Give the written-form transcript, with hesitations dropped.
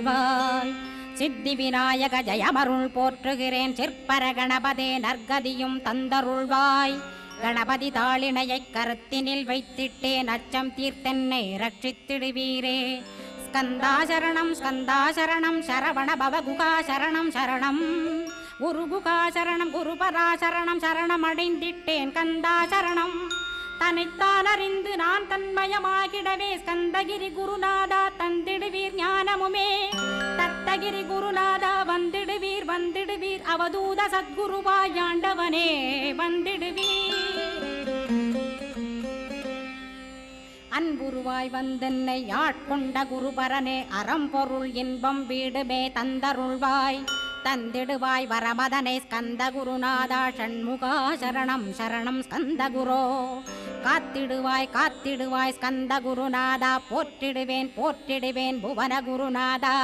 வாழ் சித்தி விநாயக ஜெயமருள் போற்றுகிறேன். சிற்பர கணபதே நற்கதியும் தந்தருள்வாய். கணபதி தாளினையைக் கருத்தினில் வைத்திட்டேன். அச்சம் தீர்த்தென்னை ரட்சித்திடுவீரே. ஸ்கந்தாசரணம் ஸ்கந்தாசரணம் சரவண பவகுகாசரணம் சரணம் குருகுகாசரணம் குருபராசரணம் சரணம் அடைந்திட்டேன். கந்தாசரணம் தன்னைத்தான் அறிந்து நான் தன்மயமாகிடவே. ஸ்கந்தகிரி குருநாதா தந்திடுவீர் ஞானமுமே. தத்தகிரி குருநாதா வந்திடுவீர் வந்திடுவீர். அவதூத சத்குருவாய் ஆண்டவனே வந்திடுவீர். அன்புருவாய் வந்தென்னை ஆட்கொண்ட குருபரனே. அறம்பொருள் இன்பம் வீடுமே தந்தருள்வாய். தந்திடுவாய் வரமதனை ஸ்கந்த குருநாதா. ஷண்முகா சரணம் சரணம் ஸ்கந்த குரோ. காத்திடுவாய் காத்திடுவாய் ஸ்கந்த குருநாதா. போற்றிடுவேன் போற்றிடுவேன் புவன குருநாதா.